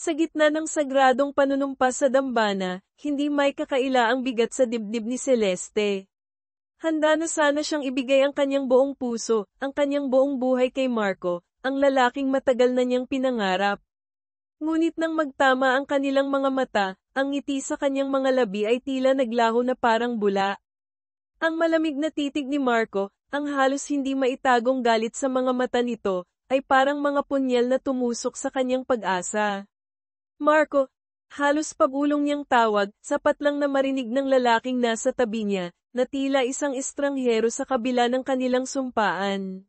Sa gitna ng sagradong panunumpa sa dambana, hindi may kakaila ang bigat sa dibdib ni Celeste. Handa na sana siyang ibigay ang kanyang buong puso, ang kanyang buong buhay kay Marco, ang lalaking matagal na niyang pinangarap. Ngunit nang magtama ang kanilang mga mata, ang ngiti sa kanyang mga labi ay tila naglaho na parang bula. Ang malamig na titig ni Marco, ang halos hindi maitagong galit sa mga mata nito, ay parang mga punyal na tumusok sa kanyang pag-asa. Marco, halos pabulong niyang tawag, sapat lang na marinig ng lalaking nasa tabi niya, na tila isang estranghero sa kabila ng kanilang sumpaan.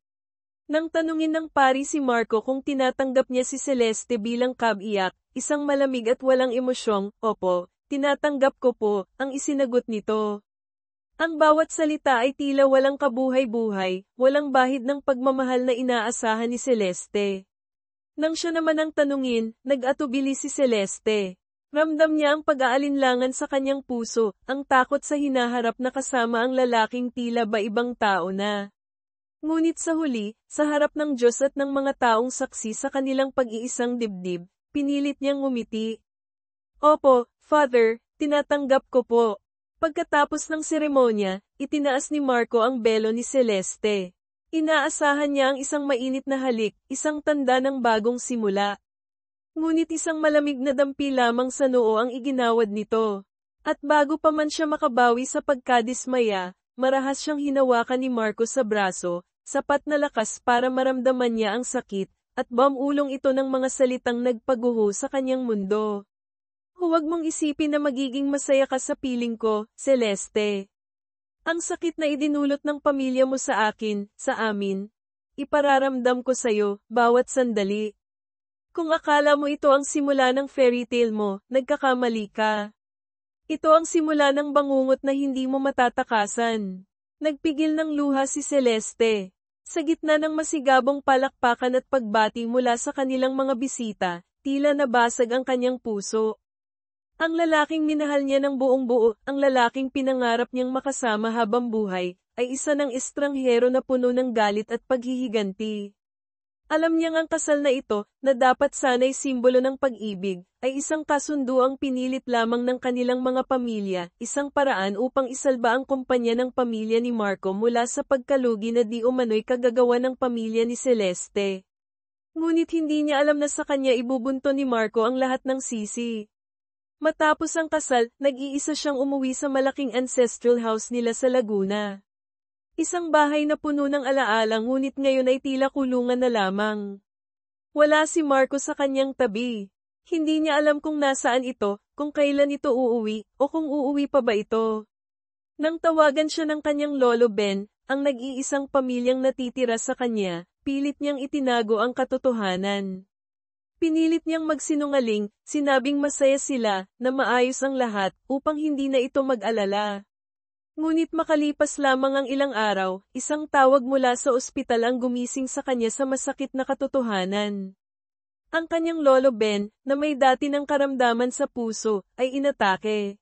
Nang tanungin ng pari si Marco kung tinatanggap niya si Celeste bilang kabiyak, isang malamig at walang emosyong, "Opo, tinatanggap ko po," ang isinagot nito. Ang bawat salita ay tila walang kabuhay-buhay, walang bahid ng pagmamahal na inaasahan ni Celeste. Nang siya naman ang tanungin, nag-atubili si Celeste. Ramdam niya ang pag-aalinlangan sa kanyang puso, ang takot sa hinaharap na kasama ang lalaking tila ba ibang tao na. Ngunit sa huli, sa harap ng Diyos at ng mga taong saksi sa kanilang pag-iisang dibdib, pinilit niyang ngumiti. "Opo, Father, tinatanggap ko po." Pagkatapos ng seremonya, itinaas ni Marco ang belo ni Celeste. Inaasahan niya ang isang mainit na halik, isang tanda ng bagong simula. Ngunit isang malamig na dampi lamang sa noo ang iginawad nito. At bago pa man siya makabawi sa pagkadismaya, marahas siyang hinawakan ni Marco sa braso, sapat na lakas para maramdaman niya ang sakit, at bamulong ito ng mga salitang nagpaguho sa kanyang mundo. "Huwag mong isipin na magiging masaya ka sa piling ko, Celeste. Ang sakit na idinulot ng pamilya mo sa akin, sa amin, ipararamdam ko sa'yo, bawat sandali. Kung akala mo ito ang simula ng fairy tale mo, nagkakamali ka. Ito ang simula ng bangungot na hindi mo matatakasan." Nagpigil ng luha si Celeste. Sa gitna ng masigabong palakpakan at pagbati mula sa kanilang mga bisita, tila nabasag ang kanyang puso. Ang lalaking minahal niya ng buong buo, ang lalaking pinangarap niyang makasama habang buhay, ay isa ng estranghero na puno ng galit at paghihiganti. Alam niyang ang kasal na ito, na dapat sana'y simbolo ng pag-ibig, ay isang kasunduang pinilit lamang ng kanilang mga pamilya, isang paraan upang isalba ang kumpanya ng pamilya ni Marco mula sa pagkalugi na di umano'y kagagawa ng pamilya ni Celeste. Ngunit hindi niya alam na sa kanya ibubunto ni Marco ang lahat ng sisi. Matapos ang kasal, nag-iisa siyang umuwi sa malaking ancestral house nila sa Laguna. Isang bahay na puno ng alaala ngunit ngayon ay tila kulungan na lamang. Wala si Marco sa kanyang tabi. Hindi niya alam kung nasaan ito, kung kailan ito uuwi, o kung uuwi pa ba ito. Nang tawagan siya ng kanyang lolo Ben, ang nag-iisang pamilyang natitira sa kanya, pilit niyang itinago ang katotohanan. Pinilit niyang magsinungaling, sinabing masaya sila, na maayos ang lahat, upang hindi na ito mag-alala. Ngunit makalipas lamang ang ilang araw, isang tawag mula sa ospital ang gumising sa kanya sa masakit na katotohanan. Ang kanyang lolo Ben, na may dati ng karamdaman sa puso, ay inatake.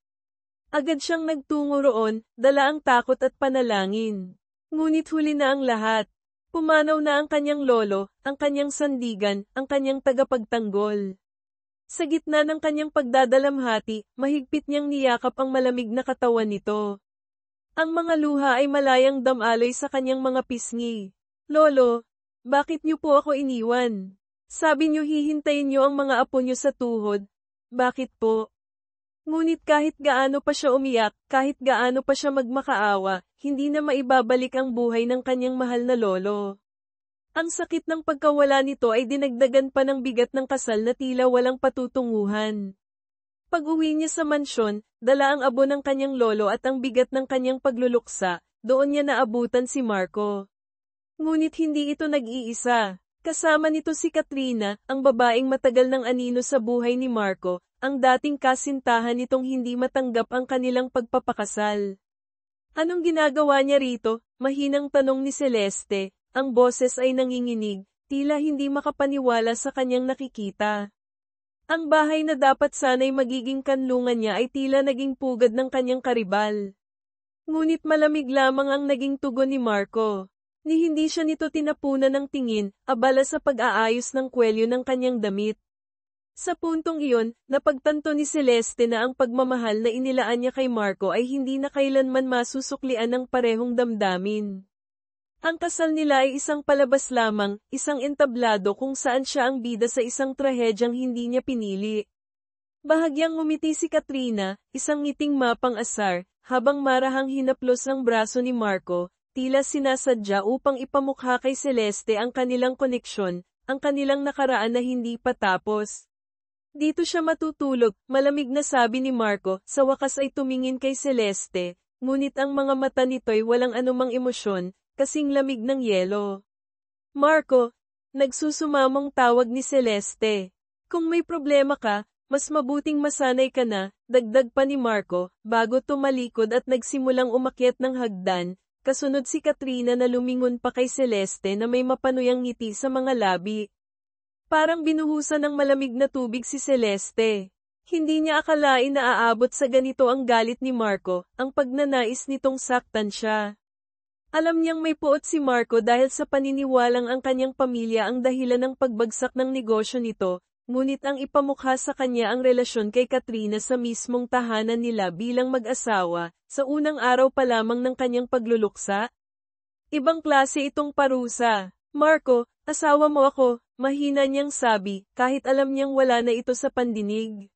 Agad siyang nagtungo roon, dala ang takot at panalangin. Ngunit huli na ang lahat. Pumanaw na ang kanyang lolo, ang kanyang sandigan, ang kanyang tagapagtanggol. Sa gitna ng kanyang pagdadalamhati, mahigpit niyang niyakap ang malamig na katawan nito. Ang mga luha ay malayang damaloy sa kanyang mga pisngi. "Lolo, bakit niyo po ako iniwan? Sabi niyo hihintayin niyo ang mga apo niyo sa tuhod. Bakit po?" Ngunit kahit gaano pa siya umiyak, kahit gaano pa siya magmakaawa, hindi na maibabalik ang buhay ng kanyang mahal na lolo. Ang sakit ng pagkawala nito ay dinagdagan pa ng bigat ng kasal na tila walang patutunguhan. Pag-uwi niya sa mansyon, dala ang abo ng kanyang lolo at ang bigat ng kanyang pagluluksa, doon niya naabutan si Marco. Ngunit hindi ito nag-iisa. Kasama nito si Katrina, ang babaeng matagal ng anino sa buhay ni Marco, ang dating kasintahan nitong hindi matanggap ang kanilang pagpapakasal. "Anong ginagawa niya rito?" Mahinang tanong ni Celeste, ang boses ay nanginginig, tila hindi makapaniwala sa kanyang nakikita. Ang bahay na dapat sana'y magiging kanlungan niya ay tila naging pugad ng kanyang karibal. Ngunit malamig lamang ang naging tugon ni Marco. Ni hindi siya nito tinapunan ng tingin, abala sa pag-aayos ng kwelyo ng kanyang damit. Sa puntong iyon, napagtanto ni Celeste na ang pagmamahal na inilaan niya kay Marco ay hindi na kailanman masusuklian ng parehong damdamin. Ang kasal nila ay isang palabas lamang, isang entablado kung saan siya ang bida sa isang trahedyang hindi niya pinili. Bahagyang ngumiti si Katrina, isang ngiting mapang-asar, habang marahang hinaplos ang braso ni Marco, tila sinasadya upang ipamukha kay Celeste ang kanilang koneksyon, ang kanilang nakaraan na hindi pa tapos. Dito siya matutulog, malamig na sabi ni Marco, sa wakas ay tumingin kay Celeste, ngunit ang mga mata nito'y walang anumang emosyon, kasing lamig ng yelo. Marco, nagsusumamong tawag ni Celeste. Kung may problema ka, mas mabuting masanay ka na, dagdag pa ni Marco, bago tumalikod at nagsimulang umakyat ng hagdan, kasunod si Katrina na lumingon pa kay Celeste na may mapanuyang ngiti sa mga labi. Parang binuhusan ng malamig na tubig si Celeste. Hindi niya akalain na aabot sa ganito ang galit ni Marco, ang pagnanais nitong saktan siya. Alam niyang may puot si Marco dahil sa paniniwalang ang kanyang pamilya ang dahilan ng pagbagsak ng negosyo nito, ngunit ang ipamukha sa kanya ang relasyon kay Katrina sa mismong tahanan nila bilang mag-asawa, sa unang araw pa lamang ng kanyang pagluluksa. Ibang klase itong parusa. Marco, asawa mo ako, mahina niyang sabi, kahit alam niyang wala na ito sa pandinig.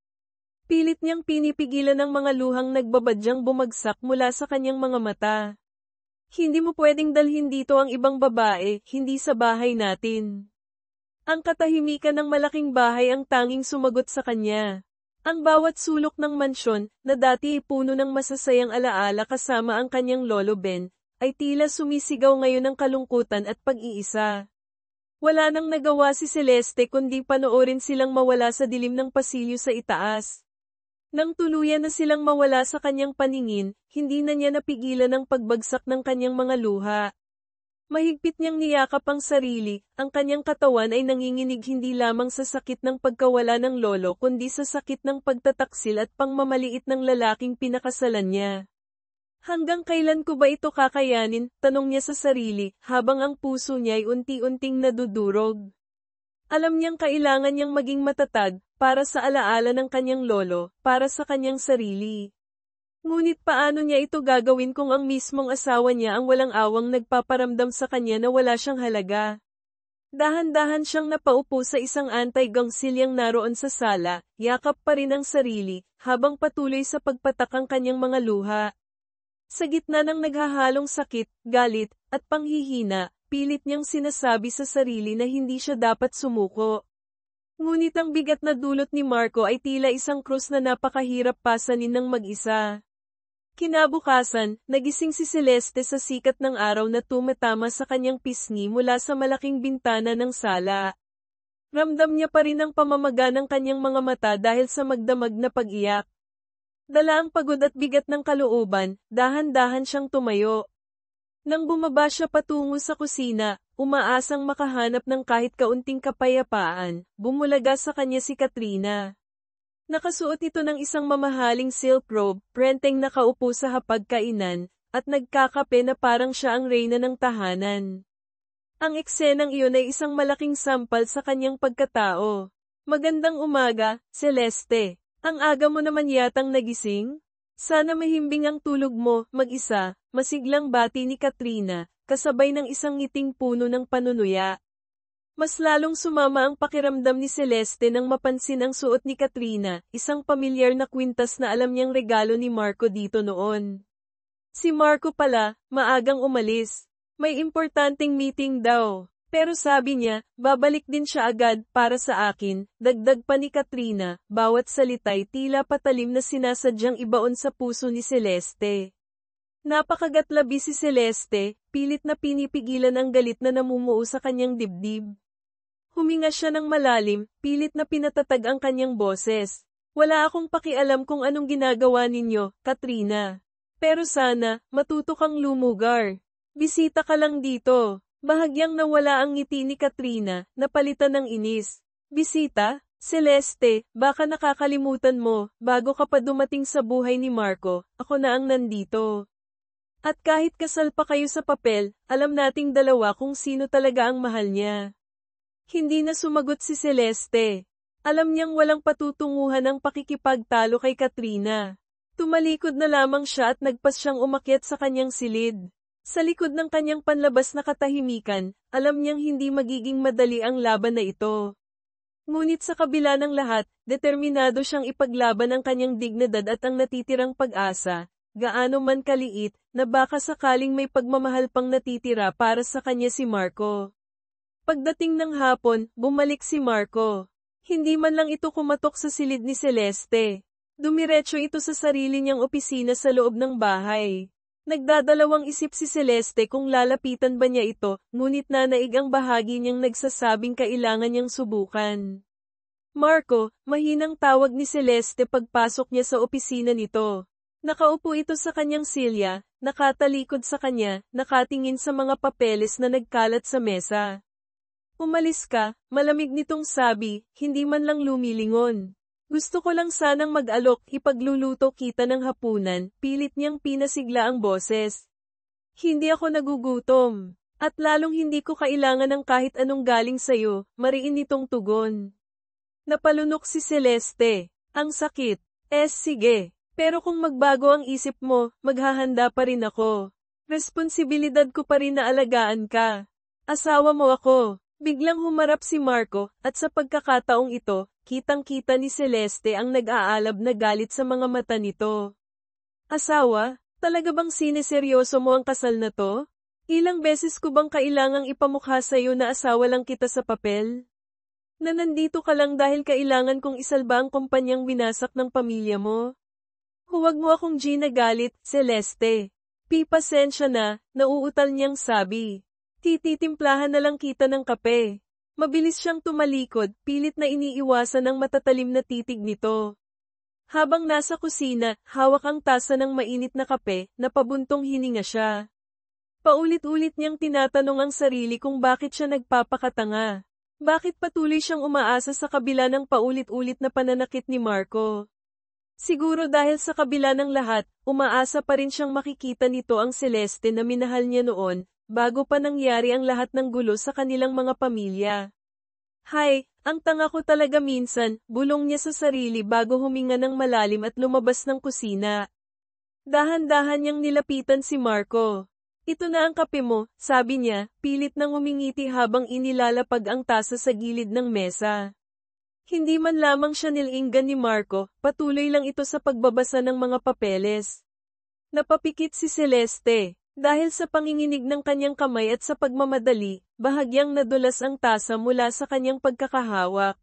Pilit niyang pinipigilan ang mga luhang nagbabadyang bumagsak mula sa kanyang mga mata. Hindi mo pwedeng dalhin dito ang ibang babae, hindi sa bahay natin. Ang katahimikan ng malaking bahay ang tanging sumagot sa kanya. Ang bawat sulok ng mansyon, na dati puno ng masasayang alaala kasama ang kanyang lolo Ben, ay tila sumisigaw ngayon ng kalungkutan at pag-iisa. Wala nang nagawa si Celeste kundi panoorin silang mawala sa dilim ng pasilyo sa itaas. Nang tuluyan na silang mawala sa kanyang paningin, hindi na niya napigilan ang pagbagsak ng kanyang mga luha. Mahigpit niyang niyakap ang sarili, ang kanyang katawan ay nanginginig hindi lamang sa sakit ng pagkawala ng lolo kundi sa sakit ng pagtataksil at pangmamaliit ng lalaking pinakasalan niya. Hanggang kailan ko ba ito kakayanin, tanong niya sa sarili, habang ang puso niya ay unti-unting nadudurog. Alam niyang kailangan niyang maging matatag, para sa alaala ng kanyang lolo, para sa kanyang sarili. Ngunit paano niya ito gagawin kung ang mismong asawa niya ang walang awang nagpaparamdam sa kanya na wala siyang halaga? Dahan-dahan siyang napaupo sa isang anti-gangsilyang naroon sa sala, yakap pa rin ang sarili, habang patuloy sa pagpatak ang kanyang mga luha. Sa gitna ng naghahalong sakit, galit, at panghihina, pilit niyang sinasabi sa sarili na hindi siya dapat sumuko. Ngunit ang bigat na dulot ni Marco ay tila isang krus na napakahirap pasanin ng mag-isa. Kinabukasan, nagising si Celeste sa sikat ng araw na tumatama sa kanyang pisngi mula sa malaking bintana ng sala. Ramdam niya pa rin ang pamamaga ng kanyang mga mata dahil sa magdamag na pag-iyak. Dala ang pagod at bigat ng kalooban, dahan-dahan siyang tumayo. Nang bumaba siya patungo sa kusina, umaasang makahanap ng kahit kaunting kapayapaan, bumulaga sa kanya si Katrina. Nakasuot ito ng isang mamahaling silk robe, prenteng nakaupo sa hapagkainan, at nagkakape na parang siya ang reyna ng tahanan. Ang eksenang iyon ay isang malaking sampal sa kanyang pagkatao. Magandang umaga, Celeste. Ang aga mo naman yatang nagising? Sana mahimbing ang tulog mo, mag-isa, masiglang bati ni Katrina, kasabay ng isang ngiting puno ng panunuya. Mas lalong sumama ang pakiramdam ni Celeste nang mapansin ang suot ni Katrina, isang pamilyar na kwintas na alam niyang regalo ni Marco dito noon. Si Marco pala, maagang umalis. May importanteng meeting daw. Pero sabi niya, babalik din siya agad para sa akin, dagdag pa ni Katrina, bawat salita'y tila patalim na sinasadyang ibaon sa puso ni Celeste. Napakagatlabi si Celeste, pilit na pinipigilan ang galit na namumuo sa kanyang dibdib. Huminga siya ng malalim, pilit na pinatatag ang kanyang boses. Wala akong pakialam kung anong ginagawa ninyo, Katrina. Pero sana, matuto kang lumugar. Bisita ka lang dito. Bahagyang nawala ang ngiti ni Katrina, napalitan ng inis. Bisita? Celeste, baka nakakalimutan mo, bago ka pa dumating sa buhay ni Marco, ako na ang nandito. At kahit kasal pa kayo sa papel, alam nating dalawa kung sino talaga ang mahal niya. Hindi na sumagot si Celeste. Alam niyang walang patutunguhan ang pakikipagtalo kay Katrina. Tumalikod na lamang siya at nagpas siyang umakyat sa kanyang silid. Sa likod ng kanyang panlabas na katahimikan, alam niyang hindi magiging madali ang laban na ito. Ngunit sa kabila ng lahat, determinado siyang ipaglaban ang kanyang dignidad at ang natitirang pag-asa, gaano man kaliit, na baka sakaling may pagmamahal pang natitira para sa kanya si Marco. Pagdating ng hapon, bumalik si Marco. Hindi man lang ito kumatok sa silid ni Celeste. Dumiretso ito sa sarili niyang opisina sa loob ng bahay. Nagdadalawang isip si Celeste kung lalapitan ba niya ito, ngunit nanaig ang bahagi niyang nagsasabing kailangan niyang subukan. Marco, mahinang tawag ni Celeste pagpasok niya sa opisina nito. Nakaupo ito sa kanyang silya, nakatalikod sa kanya, nakatingin sa mga papeles na nagkalat sa mesa. Umalis ka, malamig nitong sabi, hindi man lang lumilingon. Gusto ko lang sanang mag-alok, ipagluluto kita ng hapunan, pilit niyang pinasigla ang boses. Hindi ako nagugutom, at lalong hindi ko kailangan ng kahit anong galing sayo, mariin nitong tugon. Napalunok si Celeste, ang sakit, sige, pero kung magbago ang isip mo, maghahanda pa rin ako. Responsibilidad ko pa rin na alagaan ka. Asawa mo ako. Biglang humarap si Marco, at sa pagkakataong ito, kitang-kita ni Celeste ang nag-aalab na galit sa mga mata nito. Asawa, talaga bang sineseryoso mo ang kasal na to? Ilang beses ko bang kailangang ipamukha sa'yo na asawa lang kita sa papel? Na nandito ka lang dahil kailangan kong isalba ang kumpanyang winasak ng pamilya mo? Huwag mo akong ginagalit, Celeste. Pasensya na, nauutal niyang sabi. Tititimplahan na lang kita ng kape. Mabilis siyang tumalikod, pilit na iniiwasan ang matatalim na titig nito. Habang nasa kusina, hawak ang tasa ng mainit na kape, napabuntong hininga siya. Paulit-ulit niyang tinatanong ang sarili kung bakit siya nagpapakatanga. Bakit patuloy siyang umaasa sa kabila ng paulit-ulit na pananakit ni Marco? Siguro dahil sa kabila ng lahat, umaasa pa rin siyang makikita nito ang Celeste na minahal niya noon, bago pa nangyari ang lahat ng gulo sa kanilang mga pamilya. Hay, ang tanga ko talaga minsan, bulong niya sa sarili bago huminga ng malalim at lumabas ng kusina. Dahan-dahan niyang nilapitan si Marco. Ito na ang kape mo, sabi niya, pilit nang umingiti habang inilalapag ang tasa sa gilid ng mesa. Hindi man lamang siya nilinggan ni Marco, patuloy lang ito sa pagbabasa ng mga papeles. Napapikit si Celeste. Dahil sa panginginig ng kanyang kamay at sa pagmamadali, bahagyang nadulas ang tasa mula sa kanyang pagkakahawak.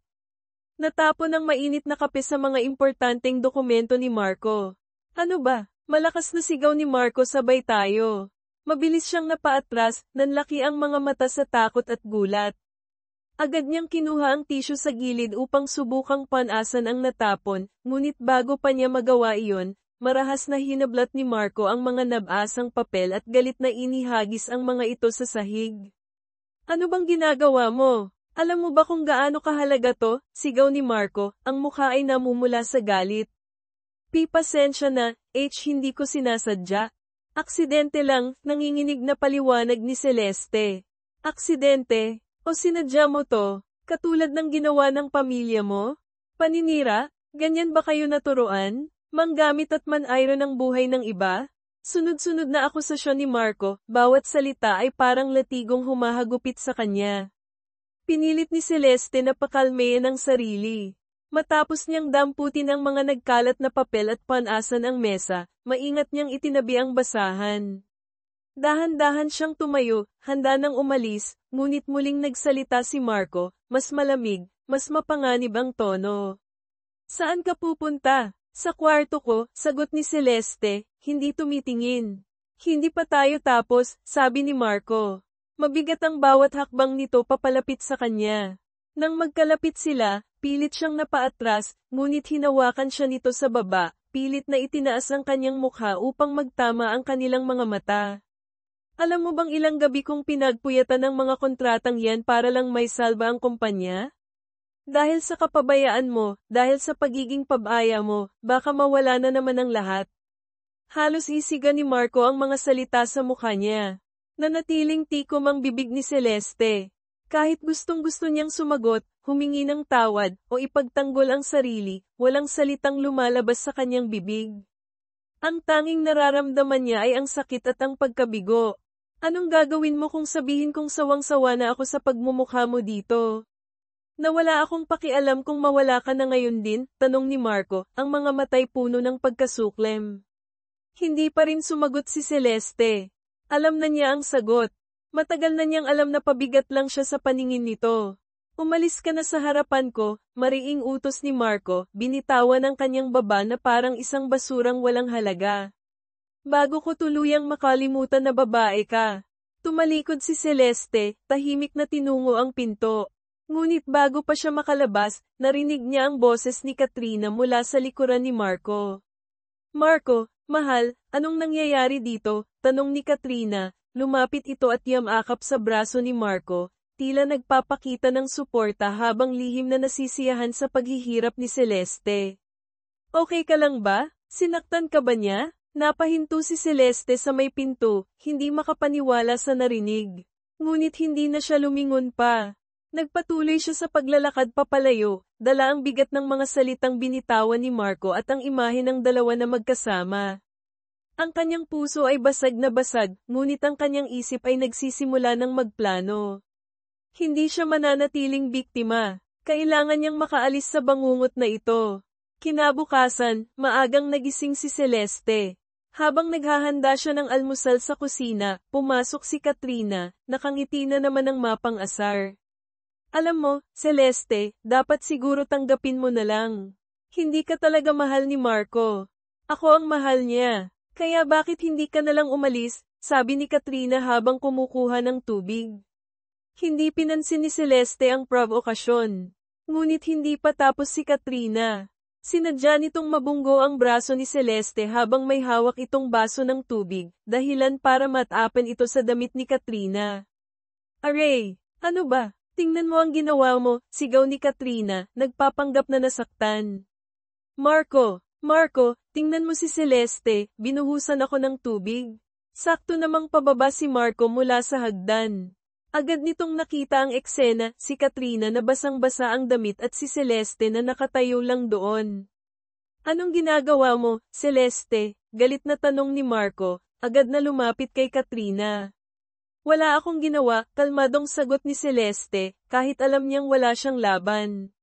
Natapon ang mainit na kape sa mga importanteng dokumento ni Marco. Ano ba? Malakas na sigaw ni Marco sabay tayo. Mabilis siyang napaatras, nanlaki ang mga mata sa takot at gulat. Agad niyang kinuha ang tisyo sa gilid upang subukang panasan ang natapon, ngunit bago pa niya magawa iyon, marahas na hinablat ni Marco ang mga nabasang papel at galit na inihagis ang mga ito sa sahig. Ano bang ginagawa mo? Alam mo ba kung gaano kahalaga to? Sigaw ni Marco, ang mukha ay namumula sa galit. Pasensya na, hindi ko sinasadya. Aksidente lang, nanginginig na paliwanag ni Celeste. Aksidente? O sinadya mo to? Katulad ng ginawa ng pamilya mo? Paninira? Ganyan ba kayo naturuan? Manggamit at manayro ng buhay ng iba? Sunod-sunod na akusasyon ni Marco, bawat salita ay parang latigong humahagupit sa kanya. Pinilit ni Celeste na pakalmayan ang sarili. Matapos niyang damputin ang mga nagkalat na papel at panasan ang mesa, maingat niyang itinabi ang basahan. Dahan-dahan siyang tumayo, handa nang umalis, ngunit muling nagsalita si Marco, mas malamig, mas mapanganib ang tono. Saan ka pupunta? Sa kwarto ko, sagot ni Celeste, hindi tumitingin. Hindi pa tayo tapos, sabi ni Marco. Mabigat ang bawat hakbang nito papalapit sa kanya. Nang magkalapit sila, pilit siyang napaatras, ngunit hinawakan siya nito sa baba, pilit na itinaas ang kanyang mukha upang magtama ang kanilang mga mata. Alam mo bang ilang gabi kong pinagpuyatan ng mga kontratang yan para lang may salba ang kumpanya? Dahil sa kapabayaan mo, dahil sa pagiging pabaya mo, baka mawala na naman ang lahat. Halos isiga ni Marco ang mga salita sa mukha niya. Nanatiling tikom ang bibig ni Celeste. Kahit gustong-gusto niyang sumagot, humingi ng tawad, o ipagtanggol ang sarili, walang salitang lumalabas sa kanyang bibig. Ang tanging nararamdaman niya ay ang sakit at ang pagkabigo. Anong gagawin mo kung sabihin kong sawang-sawa na ako sa pagmumukha mo dito? Nawala akong pakialam kung mawala ka na ngayon din, tanong ni Marco, ang mga matay puno ng pagkasuklem. Hindi pa rin sumagot si Celeste. Alam na niya ang sagot. Matagal na niyang alam na pabigat lang siya sa paningin nito. Umalis ka na sa harapan ko, mariing utos ni Marco, binitawan ang kanyang baba na parang isang basurang walang halaga. Bago ko tuluyang makalimutan na babae ka. Tumalikod si Celeste, tahimik na tinungo ang pinto. Ngunit bago pa siya makalabas, narinig niya ang boses ni Katrina mula sa likuran ni Marco. Marco, mahal, anong nangyayari dito? Tanong ni Katrina, lumapit ito at yamakap sa braso ni Marco, tila nagpapakita ng suporta habang lihim na nasisiyahan sa paghihirap ni Celeste. Okay ka lang ba? Sinaktan ka ba niya? Napahinto si Celeste sa may pinto, hindi makapaniwala sa narinig. Ngunit hindi na siya lumingon pa. Nagpatuloy siya sa paglalakad papalayo, dala ang bigat ng mga salitang binitawan ni Marco at ang imahe ng dalawa na magkasama. Ang kanyang puso ay basag na basag, ngunit ang kanyang isip ay nagsisimula ng magplano. Hindi siya mananatiling biktima. Kailangan niyang makaalis sa bangungot na ito. Kinabukasan, maagang nagising si Celeste. Habang naghahanda siya ng almusal sa kusina, pumasok si Katrina, nakangiti na naman ng mapang-asar. Alam mo, Celeste, dapat siguro tanggapin mo na lang. Hindi ka talaga mahal ni Marco. Ako ang mahal niya. Kaya bakit hindi ka na lang umalis, sabi ni Katrina habang kumukuha ng tubig. Hindi pinansin ni Celeste ang provokasyon. Ngunit hindi pa tapos si Katrina. Sinadya nitong mabunggo ang braso ni Celeste habang may hawak itong baso ng tubig, dahilan para matapan ito sa damit ni Katrina. Aray, ano ba? Tingnan mo ang ginawa mo, sigaw ni Katrina, nagpapanggap na nasaktan. Marco, tingnan mo si Celeste, binuhusan ako ng tubig. Sakto namang pababa si Marco mula sa hagdan. Agad nitong nakita ang eksena, si Katrina na basang-basa ang damit at si Celeste na nakatayo lang doon. Anong ginagawa mo, Celeste? Galit na tanong ni Marco, agad na lumapit kay Katrina. Wala akong ginawa, kalmadong sagot ni Celeste, kahit alam niyang wala siyang laban.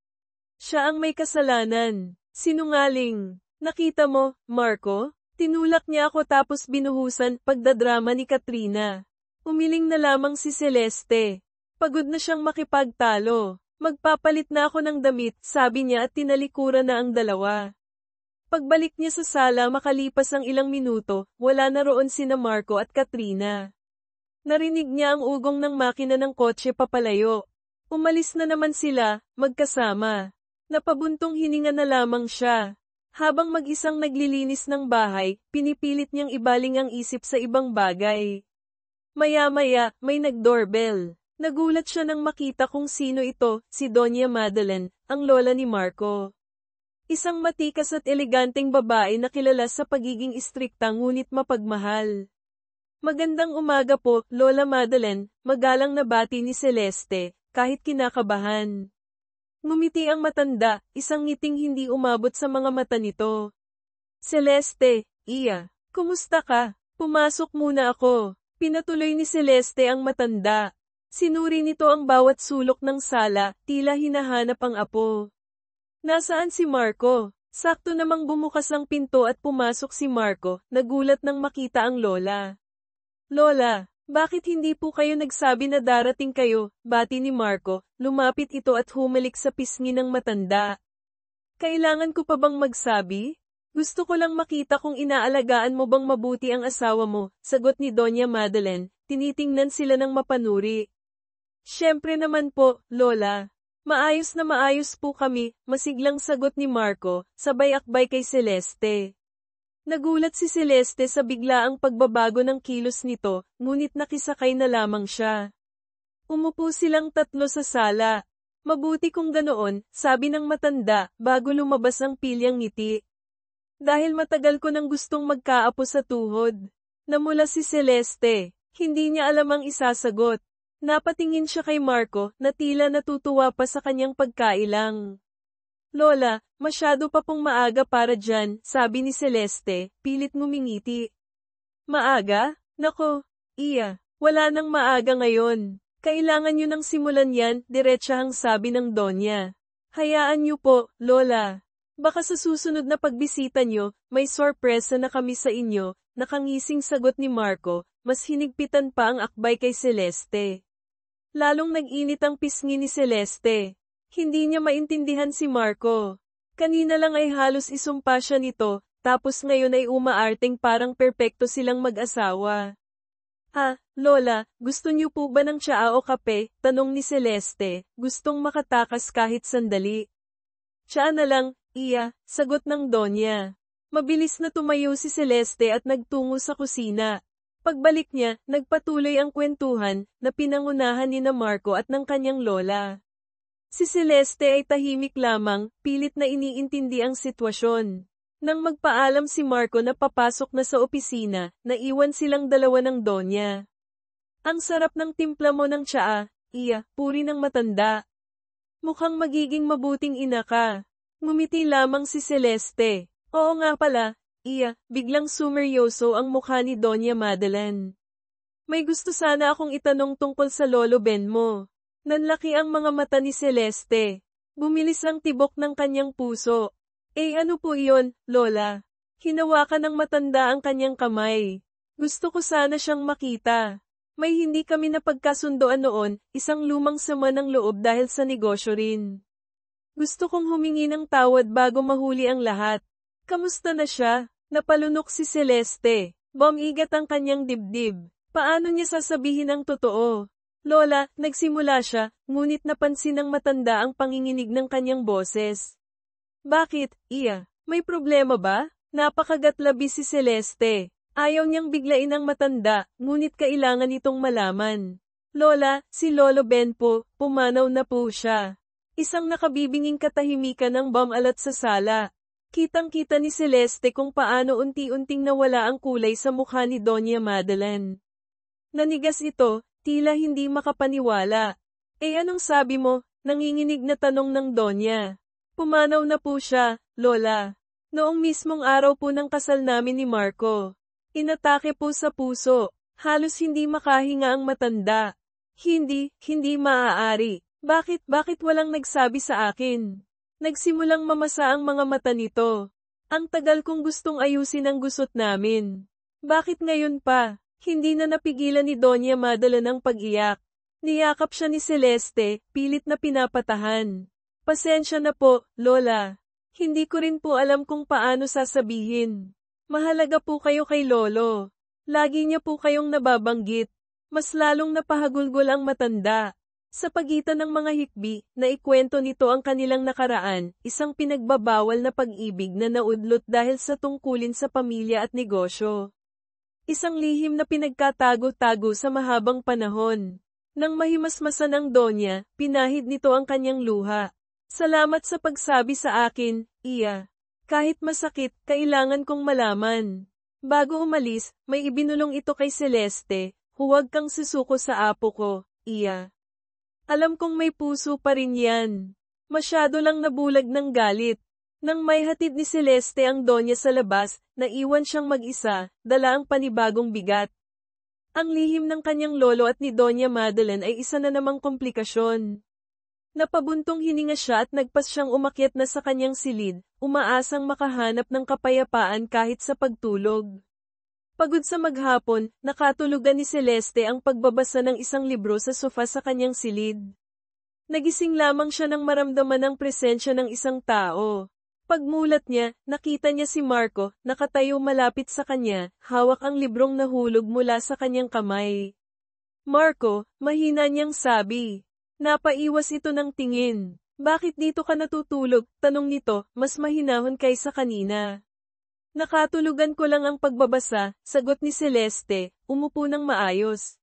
Siya ang may kasalanan. Sinungaling. Nakita mo, Marco? Tinulak niya ako tapos binuhusan, pagdadrama ni Katrina. Umiling na lamang si Celeste. Pagod na siyang makipagtalo. Magpapalit na ako ng damit, sabi niya at tinalikuran na ang dalawa. Pagbalik niya sa sala makalipas ang ilang minuto, wala na roon sina Marco at Katrina. Narinig niya ang ugong ng makina ng kotse papalayo. Umalis na naman sila, magkasama. Napabuntong hininga na lamang siya. Habang mag-isang naglilinis ng bahay, pinipilit niyang ibaling ang isip sa ibang bagay. Maya-maya, may nag-doorbell. Nagulat siya nang makita kung sino ito, si Doña Madeline, ang lola ni Marco. Isang matikas at eleganteng babae na kilala sa pagiging istrikta ngunit mapagmahal. Magandang umaga po, Lola Madeline, magalang na bati ni Celeste, kahit kinakabahan. Ngumiti ang matanda, isang ngiting hindi umabot sa mga mata nito. Celeste, iya, kumusta ka? Pumasok muna ako. Pinatuloy ni Celeste ang matanda. Sinuri nito ang bawat sulok ng sala, tila hinahanap ang apo. Nasaan si Marco? Sakto namang bumukas ang pinto at pumasok si Marco, nagulat nang makita ang lola. Lola, bakit hindi po kayo nagsabi na darating kayo? Bati ni Marco, lumapit ito at humalik sa pisngi ng matanda. Kailangan ko pa bang magsabi? Gusto ko lang makita kung inaalagaan mo bang mabuti ang asawa mo, sagot ni Doña Madeline, tinitingnan sila ng mapanuri. Siyempre naman po, Lola. Maayos na maayos po kami, masiglang sagot ni Marco, sabay akbay kay Celeste. Nagulat si Celeste sa biglaang pagbabago ng kilos nito, ngunit nakisakay na lamang siya. Umupo silang tatlo sa sala. Mabuti kung ganoon, sabi ng matanda, bago lumabas ang pilyang ngiti. Dahil matagal ko nang gustong magkaapo sa tuhod. Namula si Celeste, hindi niya alam ang isasagot. Napatingin siya kay Marco na tila natutuwa pa sa kanyang pagkailang. Lola, masyado pa pong maaga para dyan, sabi ni Celeste, pilit ngumingiti. Maaga? Nako, iya, wala nang maaga ngayon. Kailangan nyo nang simulan yan, diretsahang sabi ng Donya. Hayaan nyo po, Lola. Baka sa susunod na pagbisita nyo, may sorpresa na kami sa inyo, nakangising sagot ni Marco, mas hinigpitan pa ang akbay kay Celeste. Lalong nag-init ang pisngi ni Celeste. Hindi niya maintindihan si Marco. Kanina lang ay halos isumpa siya nito, tapos ngayon ay umaarteng parang perpekto silang mag-asawa. Lola, gusto niyo po ba ng tsaa o kape? Tanong ni Celeste, gustong makatakas kahit sandali. Tsaa na lang, iya, sagot ng Donya. Mabilis na tumayo si Celeste at nagtungo sa kusina. Pagbalik niya, nagpatuloy ang kwentuhan na pinangunahan ni na Marco at ng kanyang lola. Si Celeste ay tahimik lamang, pilit na iniintindi ang sitwasyon. Nang magpaalam si Marco na papasok na sa opisina, naiwan silang dalawa ng Donya. Ang sarap ng timpla mo ng tsaa, iya, puri ng matanda. Mukhang magiging mabuting ina ka. Ngumiti lamang si Celeste. Oo nga pala, iya, biglang sumeryoso ang mukha ni Donya Madeline. May gusto sana akong itanong tungkol sa lolo Ben mo. Nanlaki ang mga mata ni Celeste. Bumilis ang tibok ng kanyang puso. Ano po iyon, Lola? Hinawakan ng matanda ang kanyang kamay. Gusto ko sana siyang makita. May hindi kami napagkasundoan noon, isang lumang sama ng loob dahil sa negosyo rin. Gusto kong humingi ng tawad bago mahuli ang lahat. Kamusta na siya? Napalunok si Celeste. Bumigat ang kanyang dibdib. Paano niya sasabihin ang totoo? Lola, nagsimula siya, ngunit napansin ng matanda ang panginginig ng kanyang boses. Bakit, iya? May problema ba? Napakagatlabi si Celeste. Ayaw niyang biglain ang matanda, ngunit kailangan itong malaman. Lola, si Lolo Ben po, pumanaw na po siya. Isang nakabibinging katahimikan ang bumalat sa sala. Kitang-kita ni Celeste kung paano unti-unting nawala ang kulay sa mukha ni Donya Madeline. Nanigas ito, tila hindi makapaniwala. Anong sabi mo? Nanginginig na tanong ng Donya. Pumanaw na po siya, Lola. Noong mismong araw po ng kasal namin ni Marco. Inatake po sa puso. Halos hindi makahinga ang matanda. Hindi maaari. Bakit walang nagsabi sa akin? Nagsimulang mamasa ang mga mata nito. Ang tagal kong gustong ayusin ang gusot namin. Bakit ngayon pa? Hindi na napigilan ni Donya Madeline ang pag-iyak. Niyakap siya ni Celeste, pilit na pinapatahan. Pasensya na po, Lola. Hindi ko rin po alam kung paano sasabihin. Mahalaga po kayo kay Lolo. Lagi niya po kayong nababanggit. Mas lalong napahagulgol ang matanda. Sa pagitan ng mga hikbi, naikwento nito ang kanilang nakaraan, isang pinagbabawal na pag-ibig na naudlot dahil sa tungkulin sa pamilya at negosyo. Isang lihim na pinagkatago-tago sa mahabang panahon. Nang mahimasmasan ang Donya, pinahid nito ang kanyang luha. Salamat sa pagsabi sa akin, iya. Kahit masakit, kailangan kong malaman. Bago umalis, may ibinulong ito kay Celeste, huwag kang susuko sa apo ko, iya. Alam kong may puso pa rin yan. Masyado lang nabulag ng galit. Nang may hatid ni Celeste ang Donya sa labas, naiwan siyang mag-isa, dala ang panibagong bigat. Ang lihim ng kanyang lolo at ni Donya Madeline ay isa na namang komplikasyon. Napabuntong hininga siya at nagpas siyang umakyat na sa kanyang silid, umaasang makahanap ng kapayapaan kahit sa pagtulog. Pagod sa maghapon, nakatulugan ni Celeste ang pagbabasa ng isang libro sa sofa sa kanyang silid. Nagising lamang siya nang maramdaman ang presensya ng isang tao. Pagmulat niya, nakita niya si Marco, nakatayo malapit sa kanya, hawak ang librong nahulog mula sa kanyang kamay. Marco, mahina niyang sabi. Napaiwas ito ng tingin. Bakit dito ka natutulog? Tanong nito, mas mahinahon kaysa kanina. Nakatulugan ko lang ang pagbabasa, sagot ni Celeste, umupo ng maayos.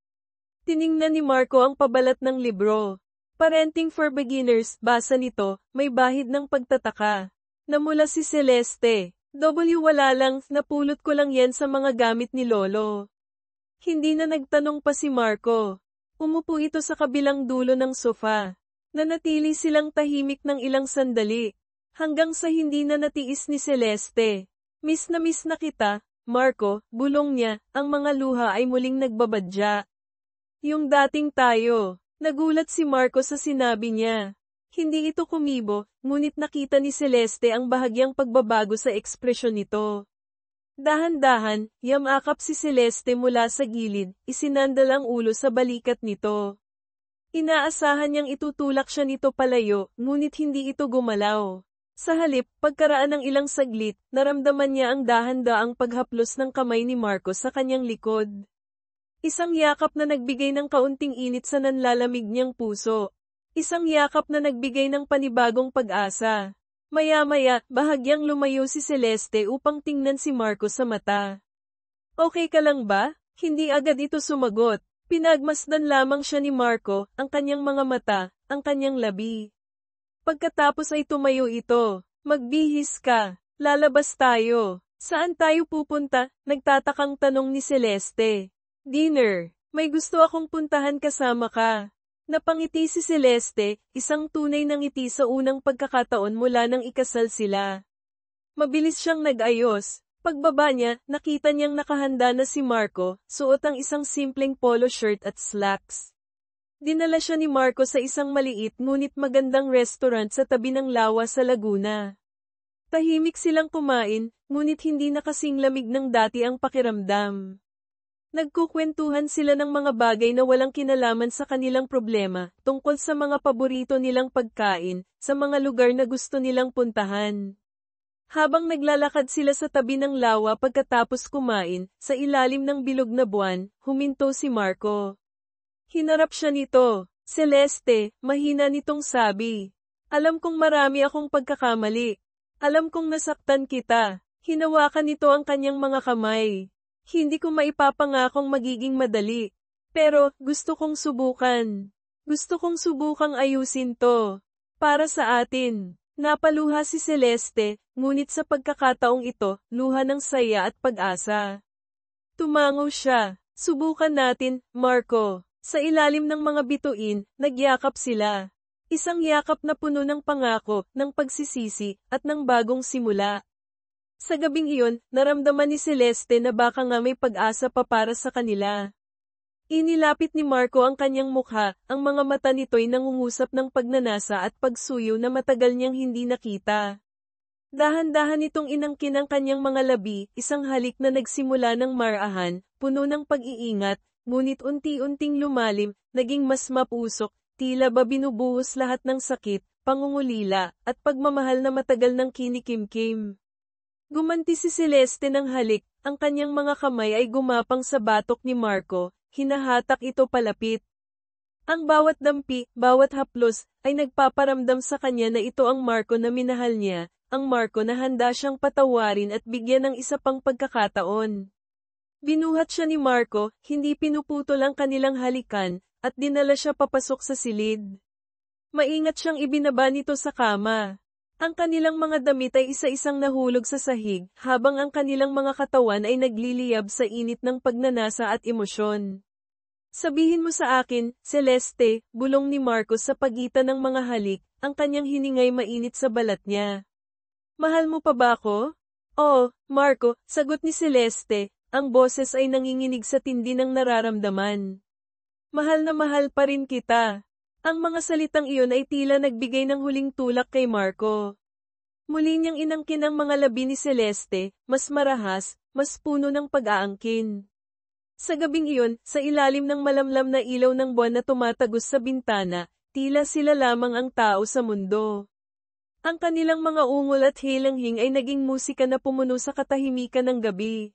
Tiningnan ni Marco ang pabalat ng libro. Parenting for Beginners, basa nito, may bahid ng pagtataka. Namula si Celeste. Wala lang, napulot ko lang yan sa mga gamit ni Lolo. Hindi na nagtanong pa si Marco. Umupo ito sa kabilang dulo ng sofa. Nanatili silang tahimik ng ilang sandali. Hanggang sa hindi na natiis ni Celeste. Miss na kita, Marco, bulong niya, ang mga luha ay muling nagbabadya. Yung dating tayo. Nagulat si Marco sa sinabi niya. Hindi ito kumibo, ngunit nakita ni Celeste ang bahagyang pagbabago sa ekspresyon nito. Dahan-dahan, yamakap si Celeste mula sa gilid, isinandal ang ulo sa balikat nito. Inaasahan niyang itutulak siya nito palayo, ngunit hindi ito gumalaw. Sa halip, pagkaraan ng ilang saglit, naramdaman niya ang dahan-daang paghaplos ng kamay ni Marco sa kanyang likod. Isang yakap na nagbigay ng kaunting init sa nanlalamig niyang puso. Isang yakap na nagbigay ng panibagong pag-asa. Maya-maya, bahagyang lumayo si Celeste upang tingnan si Marco sa mata. Okay ka lang ba? Hindi agad ito sumagot. Pinagmasdan lamang siya ni Marco, ang kanyang mga mata, ang kanyang labi. Pagkatapos ay tumayo ito. Magbihis ka. Lalabas tayo. Saan tayo pupunta? Nagtatakang tanong ni Celeste. Dinner. May gusto akong puntahan kasama ka. Napangiti si Celeste, isang tunay na ngiti sa unang pagkakataon mula nang ikasal sila. Mabilis siyang nag-ayos. Pagbaba niya, nakita niyang nakahanda na si Marco, suot ang isang simpleng polo shirt at slacks. Dinala siya ni Marco sa isang maliit ngunit magandang restaurant sa tabi ng lawa sa Laguna. Tahimik silang kumain, ngunit hindi na kasing lamig ng dati ang pakiramdam. Nagkukwentuhan sila ng mga bagay na walang kinalaman sa kanilang problema, tungkol sa mga paborito nilang pagkain, sa mga lugar na gusto nilang puntahan. Habang naglalakad sila sa tabi ng lawa pagkatapos kumain, sa ilalim ng bilog na buwan, huminto si Marco. Hinarap siya nito. Celeste, mahina nitong sabi. Alam kong marami akong pagkakamali. Alam kong nasaktan kita. Hinawakan nito ang kanyang mga kamay. Hindi ko maipapangakong magiging madali. Pero, gusto kong subukan. Gusto kong subukang ayusin to. Para sa atin. Napaluha si Celeste, ngunit sa pagkakataong ito, luha ng saya at pag-asa. Tumango siya. Subukan natin, Marco. Sa ilalim ng mga bituin, nagyakap sila. Isang yakap na puno ng pangako, ng pagsisisi, at ng bagong simula. Sa gabing iyon, naramdaman ni Celeste na baka nga may pag-asa pa para sa kanila. Inilapit ni Marco ang kanyang mukha, ang mga mata nito'y nangungusap ng pagnanasa at pagsuyo na matagal niyang hindi nakita. Dahan-dahan itong inangkin ang kanyang mga labi, isang halik na nagsimula ng marahan, puno ng pag-iingat, ngunit unti-unting lumalim, naging mas mapusok, tila ba binubuhos lahat ng sakit, pangungulila, at pagmamahal na matagal ng kinikimkim. Gumanti si Celeste ng halik, ang kanyang mga kamay ay gumapang sa batok ni Marco, hinahatak ito palapit. Ang bawat dampi, bawat haplos, ay nagpaparamdam sa kanya na ito ang Marco na minahal niya, ang Marco na handa siyang patawarin at bigyan ng isa pang pagkakataon. Binuhat siya ni Marco, hindi pinuputol ang kanilang halikan, at dinala siya papasok sa silid. Maingat siyang ibinaba nito sa kama. Ang kanilang mga damit ay isa-isang nahulog sa sahig, habang ang kanilang mga katawan ay nagliliyab sa init ng pagnanasa at emosyon. Sabihin mo sa akin, Celeste, bulong ni Marco sa pagitan ng mga halik, ang kanyang hiningay mainit sa balat niya. Mahal mo pa ba ako? Oo, Marco, sagot ni Celeste, ang boses ay nanginginig sa tindi ng nararamdaman. Mahal na mahal pa rin kita. Ang mga salitang iyon ay tila nagbigay ng huling tulak kay Marco. Muli niyang inangkin ang mga labi ni Celeste, mas marahas, mas puno ng pag-aangkin. Sa gabing iyon, sa ilalim ng malamlam na ilaw ng buwan na tumatagos sa bintana, tila sila lamang ang tao sa mundo. Ang kanilang mga ungol at hilanghing ay naging musika na pumuno sa katahimikan ng gabi.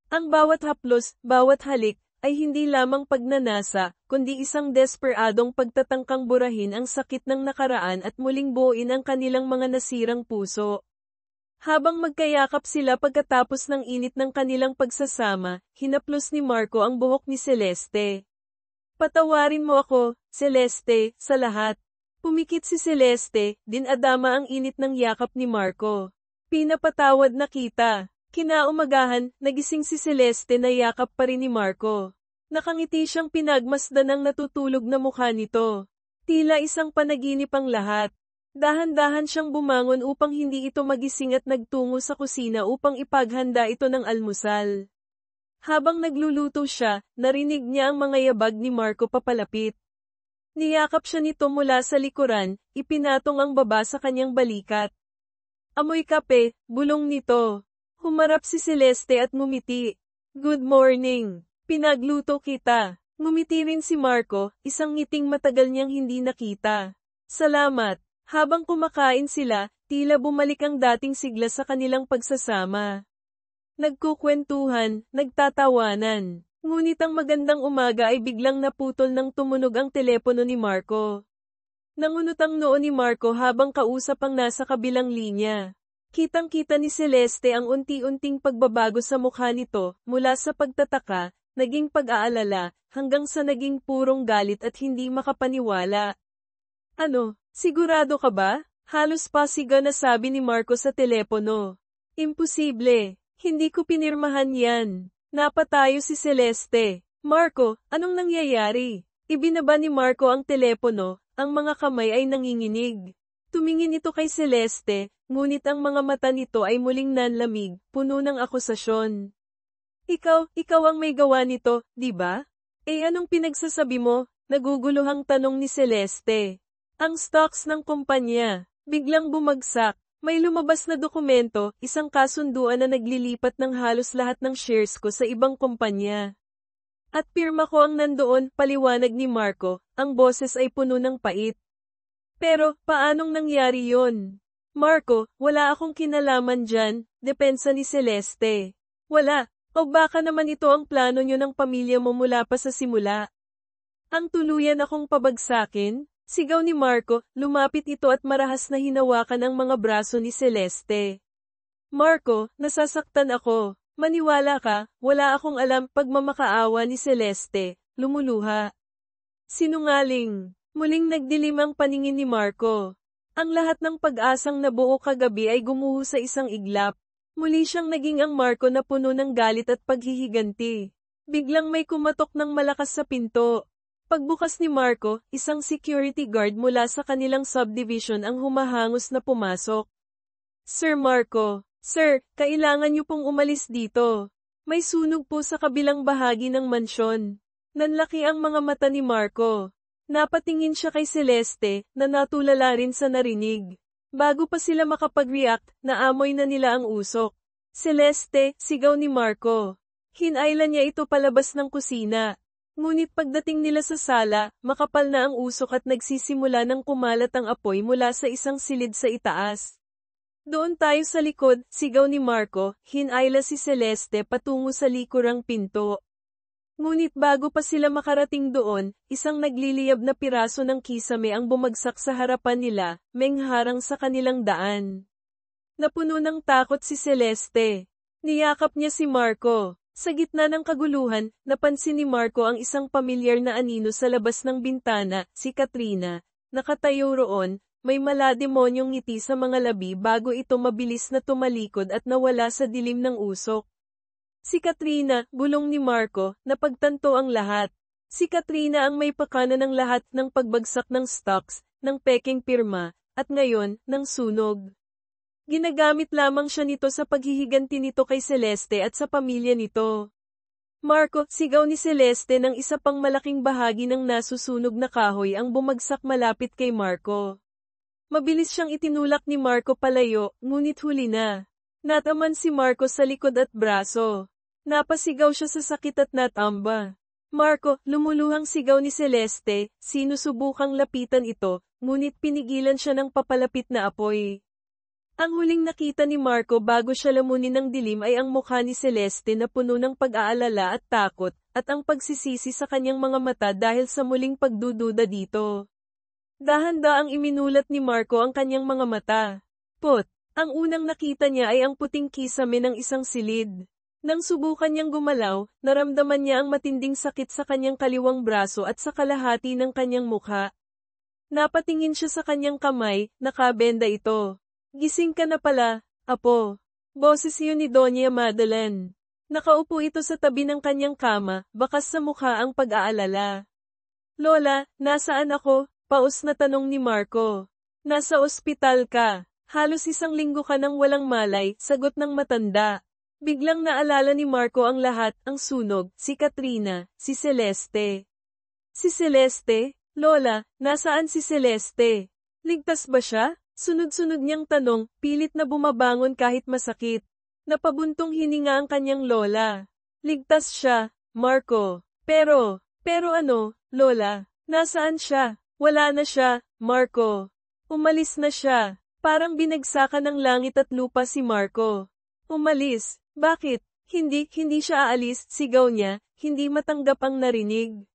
Ang bawat haplos, bawat halik, ay hindi lamang pagnanasa, kundi isang desperadong pagtatangkang burahin ang sakit ng nakaraan at muling buuin ang kanilang mga nasirang puso. Habang magkayakap sila pagkatapos ng init ng kanilang pagsasama, hinaplos ni Marco ang buhok ni Celeste. Patawarin mo ako, Celeste, sa lahat. Pumikit si Celeste, dinadama ang init ng yakap ni Marco. Pinapatawad na kita. Kinaumagahan, nagising si Celeste na yakap pa rin ni Marco. Nakangiti siyang pinagmasdan ng natutulog na mukha nito. Tila isang panaginip ang lahat. Dahan-dahan siyang bumangon upang hindi ito magising at nagtungo sa kusina upang ipaghanda ito ng almusal. Habang nagluluto siya, narinig niya ang mga yabag ni Marco papalapit. Niyakap siya nito mula sa likuran, ipinatong ang baba sa kanyang balikat. Amoy kape, bulong nito. Humarap si Celeste at ngumiti. Good morning. Pinagluto kita. Ngumiti rin si Marco, isang ngiting matagal niyang hindi nakita. Salamat. Habang kumakain sila, tila bumalik ang dating sigla sa kanilang pagsasama. Nagkukwentuhan, nagtatawanan. Ngunit ang magandang umaga ay biglang naputol nang tumunog ang telepono ni Marco. Nangunot ang noo ni Marco habang kausap ang nasa kabilang linya. Kitang-kita ni Celeste ang unti-unting pagbabago sa mukha nito, mula sa pagtataka, naging pag-aalala, hanggang sa naging purong galit at hindi makapaniwala. Ano, sigurado ka ba? Halos pasiga na sabi ni Marco sa telepono. Imposible, hindi ko pinirmahan yan. Napatayo si Celeste. Marco, anong nangyayari? Ibinaba ni Marco ang telepono, ang mga kamay ay nanginginig. Tumingin ito kay Celeste, ngunit ang mga mata nito ay muling nanlamig, puno ng akusasyon. Ikaw ang may gawa nito, di ba? Anong pinagsasabi mo? Naguguluhang tanong ni Celeste. Ang stocks ng kumpanya, biglang bumagsak. May lumabas na dokumento, isang kasunduan na naglilipat ng halos lahat ng shares ko sa ibang kumpanya. At pirma ko ang nandoon, paliwanag ni Marco, ang boses ay puno ng pait. Pero, paanong nangyari yon? Marco, wala akong kinalaman dyan, depensa ni Celeste. Wala, o baka naman ito ang plano nyo ng pamilya mo mula pa sa simula. Ang tuluyan akong pabagsakin? Sigaw ni Marco, lumapit ito at marahas na hinawakan ang mga braso ni Celeste. Marco, nasasaktan ako. Maniwala ka, wala akong alam. Pagmamakaawa ni Celeste, lumuluha. Sinungaling. Muling nagdilim ang paningin ni Marco. Ang lahat ng pag-asang nabuo kagabi ay gumuho sa isang iglap. Muli siyang naging ang Marco na puno ng galit at paghihiganti. Biglang may kumatok ng malakas sa pinto. Pagbukas ni Marco, isang security guard mula sa kanilang subdivision ang humahangos na pumasok. Sir Marco, Sir, kailangan niyo pong umalis dito. May sunog po sa kabilang bahagi ng mansyon. Nanlaki ang mga mata ni Marco. Napatingin siya kay Celeste, na natulala rin sa narinig. Bago pa sila makapag-react, naamoy na nila ang usok. Celeste, sigaw ni Marco. Hinailan niya ito palabas ng kusina. Ngunit pagdating nila sa sala, makapal na ang usok at nagsisimula ng kumalat ang apoy mula sa isang silid sa itaas. Doon tayo sa likod, sigaw ni Marco, hinayla si Celeste patungo sa likurang pinto. Ngunit bago pa sila makarating doon, isang nagliliyab na piraso ng kisame ang bumagsak sa harapan nila, mengharang sa kanilang daan. Napuno ng takot si Celeste. Niyakap niya si Marco. Sa gitna ng kaguluhan, napansin ni Marco ang isang pamilyar na anino sa labas ng bintana, si Katrina. Nakatayo roon, may malademonyong ngiti sa mga labi bago ito mabilis na tumalikod at nawala sa dilim ng usok. Si Katrina, bulong ni Marco, napagtanto ang lahat. Si Katrina ang may pakana ng lahat ng pagbagsak ng stocks, ng peking pirma, at ngayon, ng sunog. Ginagamit lamang siya nito sa paghihiganti nito kay Celeste at sa pamilya nito. Marco, sigaw ni Celeste nang isa pang malaking bahagi ng nasusunog na kahoy ang bumagsak malapit kay Marco. Mabilis siyang itinulak ni Marco palayo, ngunit huli na. Nataman si Marco sa likod at braso. Napasigaw siya sa sakit at natamba. Marco, lumuluhang sigaw ni Celeste, sinusubukang lapitan ito, ngunit pinigilan siya ng papalapit na apoy. Ang huling nakita ni Marco bago siya lamunin ng dilim ay ang mukha ni Celeste na puno ng pag-aalala at takot, at ang pagsisisi sa kanyang mga mata dahil sa muling pagdududa dito. Dahan-daang iminulat ni Marco ang kanyang mga mata. Ang unang nakita niya ay ang puting kisame ng isang silid. Nang subukan niyang gumalaw, naramdaman niya ang matinding sakit sa kanyang kaliwang braso at sa kalahati ng kanyang mukha. Napatingin siya sa kanyang kamay, nakabenda ito. Gising ka na pala, apo. Boses yun ni Doña Madeline. Nakaupo ito sa tabi ng kanyang kama, bakas sa mukha ang pag-aalala. Lola, nasaan ako? Paus na tanong ni Marco. Nasa ospital ka. Halos 1 linggo ka nang walang malay, sagot ng matanda. Biglang naalala ni Marco ang lahat, ang sunog, si Katrina, si Celeste. Si Celeste? Lola, nasaan si Celeste? Ligtas ba siya? Sunod-sunod niyang tanong, pilit na bumabangon kahit masakit. Napabuntong hininga ang kanyang lola. Ligtas siya, Marco. Pero ano, Lola? Nasaan siya? Wala na siya, Marco. Umalis na siya. Parang binagsakan ng langit at lupa si Marco. Umalis? Bakit? Hindi siya aalis, sigaw niya, hindi matanggap ang narinig.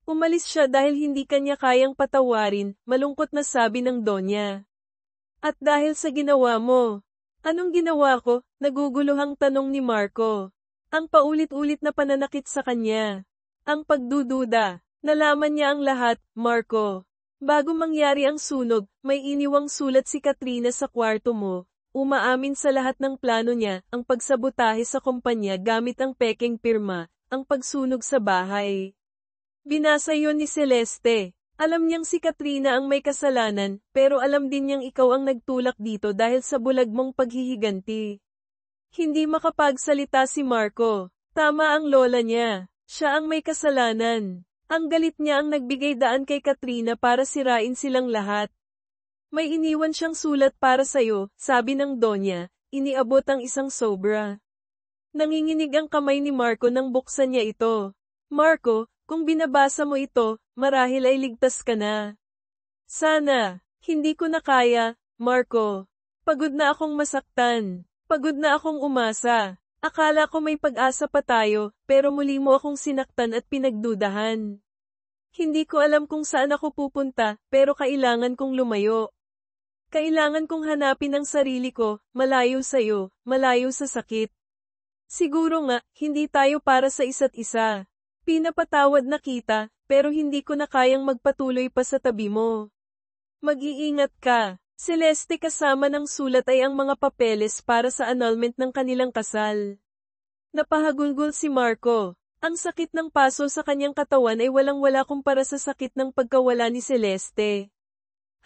Umalis siya dahil hindi kanya kayang patawarin, malungkot na sabi ng Donya. At dahil sa ginawa mo. Anong ginawa ko? Naguguluhang tanong ni Marco. Ang paulit-ulit na pananakit sa kanya. Ang pagdududa. Nalaman niya ang lahat, Marco. Bago mangyari ang sunog, may iniwang sulat si Katrina sa kwarto mo. Umaamin sa lahat ng plano niya, ang pagsabotahe sa kumpanya gamit ang pekeng pirma, ang pagsunog sa bahay. Binasa yun ni Celeste. Alam niyang si Katrina ang may kasalanan, pero alam din niyang ikaw ang nagtulak dito dahil sa bulag mong paghihiganti. Hindi makapagsalita si Marco. Tama ang lola niya. Siya ang may kasalanan. Ang galit niya ang nagbigay daan kay Katrina para sirain silang lahat. May iniwan siyang sulat para sa'yo, sabi ng Donya, iniabot ang isang sobra. Nanginginig ang kamay ni Marco nang buksan niya ito. Marco, kung binabasa mo ito, marahil ay ligtas ka na. Sana. Hindi ko na kaya, Marco. Pagod na akong masaktan. Pagod na akong umasa. Akala ko may pag-asa pa tayo, pero muli mo akong sinaktan at pinagdudahan. Hindi ko alam kung saan ako pupunta, pero kailangan kong lumayo. Kailangan kong hanapin ang sarili ko, malayo sa'yo, malayo sa sakit. Siguro nga, hindi tayo para sa isa't isa. Pinapatawad na kita, pero hindi ko na kayang magpatuloy pa sa tabi mo. Mag-iingat ka. Celeste kasama ng sulat ay ang mga papeles para sa annulment ng kanilang kasal. Napahagulgol si Marco. Ang sakit ng paso sa kanyang katawan ay walang-wala kumpara sa sakit ng pagkawala ni Celeste.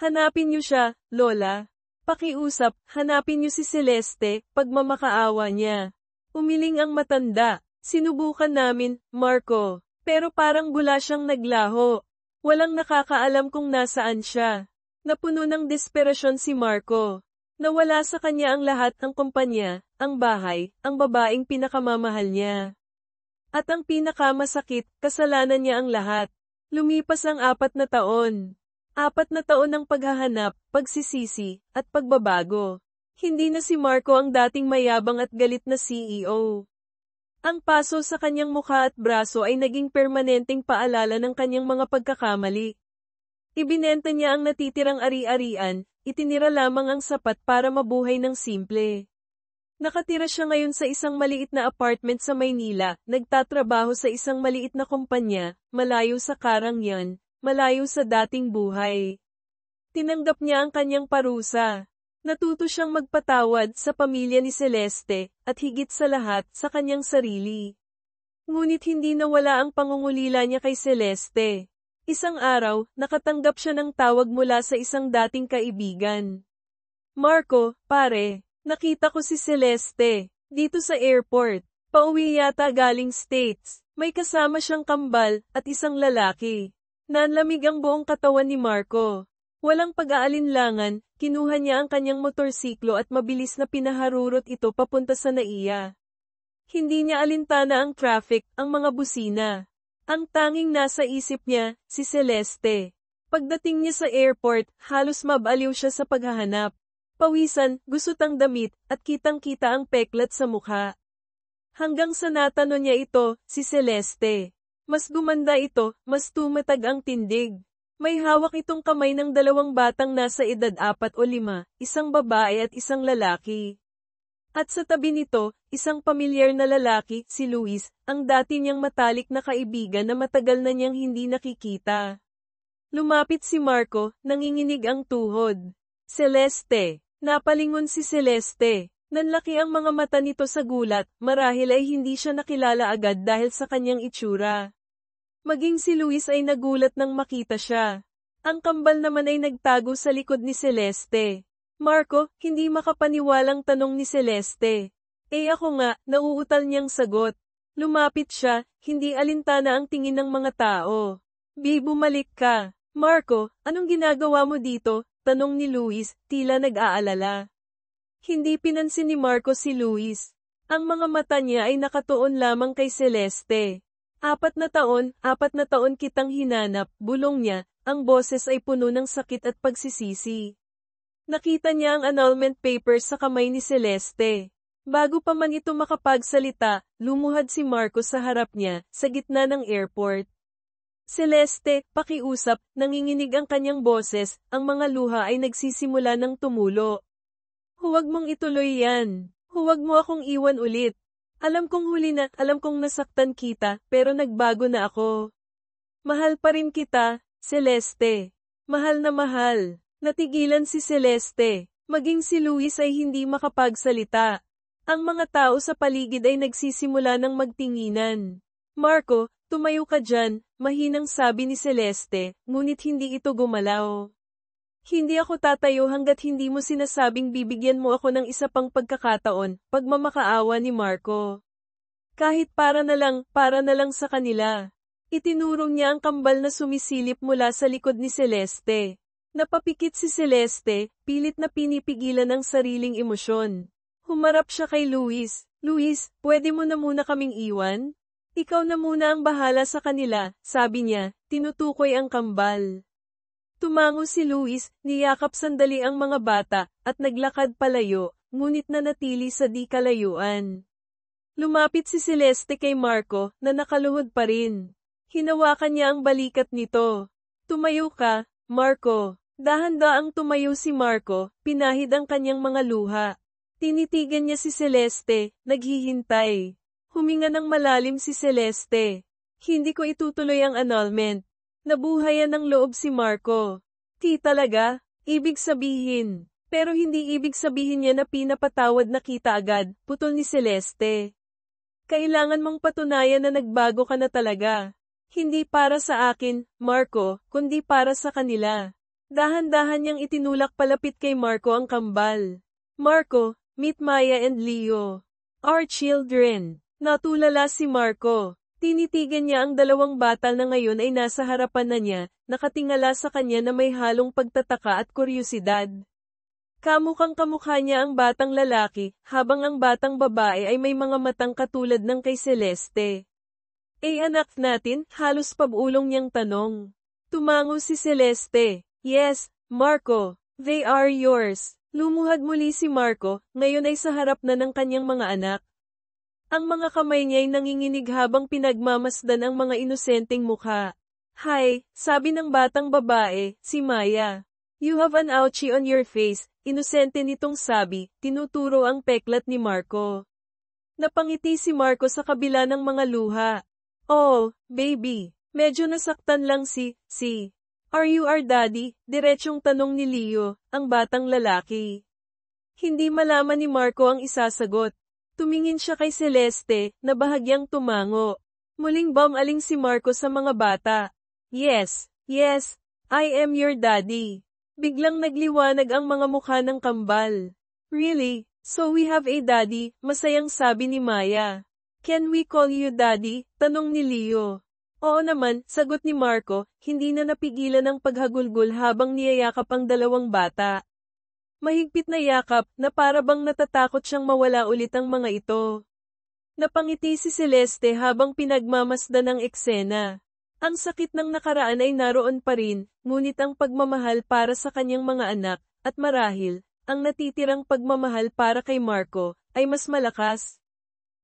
Hanapin niyo siya, Lola. Pakiusap, hanapin niyo si Celeste, pagmamakaawa niya. Umiling ang matanda. Sinubukan namin, Marco. Pero parang bula siyang naglaho. Walang nakakaalam kung nasaan siya. Napuno ng desperasyon si Marco. Nawala sa kanya ang lahat ng kumpanya, ang bahay, ang babaeng pinakamamahal niya. At ang pinakamasakit, kasalanan niya ang lahat. Lumipas ang 4 na taon. 4 na taon ng paghahanap, pagsisisi, at pagbabago. Hindi na si Marco ang dating mayabang at galit na CEO. Ang paso sa kanyang mukha at braso ay naging permanenteng paalala ng kanyang mga pagkakamali. Ibinenta niya ang natitirang ari-arian, itinira lamang ang sapat para mabuhay ng simple. Nakatira siya ngayon sa isang maliit na apartment sa Maynila, nagtatrabaho sa isang maliit na kumpanya, malayo sa Carangyan, malayo sa dating buhay. Tinanggap niya ang kanyang parusa. Natuto siyang magpatawad sa pamilya ni Celeste, at higit sa lahat, sa kanyang sarili. Ngunit hindi nawala ang pangungulila niya kay Celeste. Isang araw, nakatanggap siya ng tawag mula sa isang dating kaibigan. Marco, pare, nakita ko si Celeste, dito sa airport. Pauwi yata galing States. May kasama siyang kambal, at isang lalaki. Nanlamig ang buong katawan ni Marco. Walang pag-aalinlangan, kinuha niya ang kanyang motorsiklo at mabilis na pinaharurot ito papunta sa NAIA. Hindi niya alintana ang traffic, ang mga busina. Ang tanging nasa isip niya, si Celeste. Pagdating niya sa airport, halos mabaliw siya sa paghahanap. Pawisan, gusot ang damit, at kitang-kita ang peklat sa mukha. Hanggang sa natanong niya ito, si Celeste. Mas gumanda ito, mas tumatag ang tindig. May hawak itong kamay ng 2 batang nasa edad 4 o 5, isang babae at isang lalaki. At sa tabi nito, isang pamilyar na lalaki, si Luis, ang dati niyang matalik na kaibigan na matagal na niyang hindi nakikita. Lumapit si Marco, nanginginig ang tuhod. Celeste. Napalingon si Celeste. Nanlaki ang mga mata nito sa gulat, marahil ay hindi siya nakilala agad dahil sa kanyang itsura. Maging si Luis ay nagulat nang makita siya. Ang kambal naman ay nagtago sa likod ni Celeste. Marco, hindi makapaniwalang tanong ni Celeste. Ako nga, nauutal niyang sagot. Lumapit siya, hindi alintana ang tingin ng mga tao. Bumalik ka. Marco, anong ginagawa mo dito? Tanong ni Luis, tila nag-aalala. Hindi pinansin ni Marco si Luis. Ang mga mata niya ay nakatuon lamang kay Celeste. 4 na taon kitang hinanap, bulong niya, ang boses ay puno ng sakit at pagsisisi. Nakita niya ang annulment papers sa kamay ni Celeste. Bago pa man ito makapagsalita, lumuhad si Marco sa harap niya, sa gitna ng airport. Celeste, pakiusap, nanginginig ang kanyang boses, ang mga luha ay nagsisimula ng tumulo. Huwag mong ituloy yan. Huwag mo akong iwan ulit. Alam kong nasaktan kita, pero nagbago na ako. Mahal pa rin kita, Celeste. Mahal na mahal. Natigilan si Celeste. Maging si Luis ay hindi makapagsalita. Ang mga tao sa paligid ay nagsisimula ng magtinginan. Marco, tumayo ka dyan, mahinang sabi ni Celeste, ngunit hindi ito gumalaw. Hindi ako tatayo hanggat hindi mo sinasabing bibigyan mo ako ng isa pang pagkakataon, pagmamakaawa ni Marco. Kahit para na lang sa kanila. Itinuro niya ang kambal na sumisilip mula sa likod ni Celeste. Napapikit si Celeste, pilit na pinipigilan ang sariling emosyon. Humarap siya kay Luis. Luis, pwede mo na muna kaming iwan? Ikaw na muna ang bahala sa kanila, sabi niya, tinutukoy ang kambal. Tumango si Luis, niyakap sandali ang mga bata, at naglakad palayo, ngunit nanatili sa di kalayuan. Lumapit si Celeste kay Marco, na nakaluhod pa rin. Hinawakan niya ang balikat nito. Tumayo ka, Marco. Dahan-daang tumayo si Marco, pinahid ang kanyang mga luha. Tinitigan niya si Celeste, naghihintay. Huminga ng malalim si Celeste. Hindi ko itutuloy ang annulment. Nabuhayan ng loob si Marco. Talaga? Ibig sabihin. Pero hindi ibig sabihin niya na pinapatawad na kita agad, putol ni Celeste. Kailangan mong patunayan na nagbago ka na talaga. Hindi para sa akin, Marco, kundi para sa kanila. Dahan-dahan niyang itinulak palapit kay Marco ang kambal. Marco, meet Maya and Leo. Our children. Natulala si Marco. Tinitigan niya ang dalawang bata na ngayon ay nasa harapan na niya, nakatingala sa kanya na may halong pagtataka at kuryosidad. Kamukha niya ang batang lalaki, habang ang batang babae ay may mga matang katulad ng kay Celeste. Anak natin, halos pabulong niyang tanong. Tumango si Celeste. Yes, Marco, they are yours. Lumuhad muli si Marco, ngayon ay sa harap na ng kanyang mga anak. Ang mga kamay niya ay nanginginig habang pinagmamasdan ang mga inosenteng mukha. Hi, sabi ng batang babae, si Maya. You have an ouchie on your face, inosente nitong sabi, tinuturo ang peklat ni Marco. Napangiti si Marco sa kabila ng mga luha. Oh, baby, medyo nasaktan lang Are you our daddy? Diretsong tanong ni Leo, ang batang lalaki. Hindi malaman ni Marco ang isasagot. Tumingin siya kay Celeste, na bahagyang tumango. Muling bumaling si Marco sa mga bata. Yes, I am your daddy. Biglang nagliwanag ang mga mukha ng kambal. Really? So we have a daddy, masayang sabi ni Maya. Can we call you daddy? Tanong ni Leo. Oo naman, sagot ni Marco, hindi na napigilan ang paghagulgol habang niyayakap ang dalawang bata. Mahigpit na yakap, na para bang natatakot siyang mawala ulit ang mga ito. Napangiti si Celeste habang pinagmamasdan ang eksena. Ang sakit ng nakaraan ay naroon pa rin, ngunit ang pagmamahal para sa kanyang mga anak, at marahil, ang natitirang pagmamahal para kay Marco, ay mas malakas.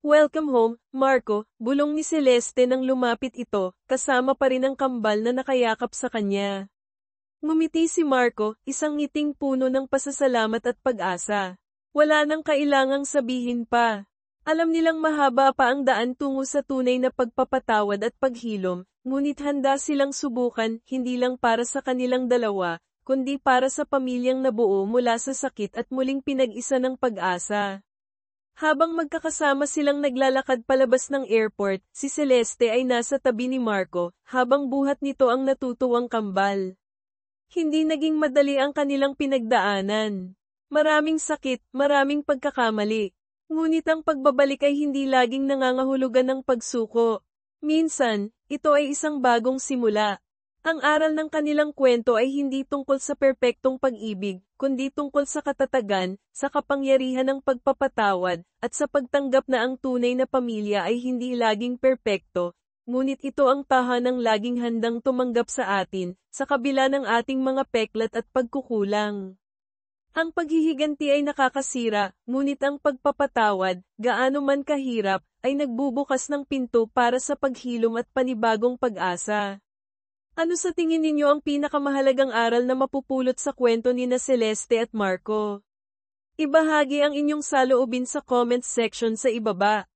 Welcome home, Marco, bulong ni Celeste nang lumapit ito, kasama pa rin ang kambal na nakayakap sa kanya. Ngumiti si Marco, isang ngiting puno ng pasasalamat at pag-asa. Wala nang kailangang sabihin pa. Alam nilang mahaba pa ang daan tungo sa tunay na pagpapatawad at paghilom, ngunit handa silang subukan, hindi lang para sa kanilang dalawa, kundi para sa pamilyang nabuo mula sa sakit at muling pinag-isa ng pag-asa. Habang magkakasama silang naglalakad palabas ng airport, si Celeste ay nasa tabi ni Marco, habang buhat nito ang natutuwang kambal. Hindi naging madali ang kanilang pinagdaanan. Maraming sakit, maraming pagkakamali. Ngunit ang pagbabalik ay hindi laging nangangahulugan ng pagsuko. Minsan, ito ay isang bagong simula. Ang aral ng kanilang kwento ay hindi tungkol sa perpektong pag-ibig, kundi tungkol sa katatagan, sa kapangyarihan ng pagpapatawad, at sa pagtanggap na ang tunay na pamilya ay hindi laging perpekto, ngunit ito ang tahanang laging handang tumanggap sa atin, sa kabila ng ating mga peklat at pagkukulang. Ang paghihiganti ay nakakasira, ngunit ang pagpapatawad, gaano man kahirap, ay nagbubukas ng pinto para sa paghilom at panibagong pag-asa. Ano sa tingin ninyo ang pinakamahalagang aral na mapupulot sa kwento ni na Celeste at Marco? Ibahagi ang inyong saloobin sa comments section sa ibaba.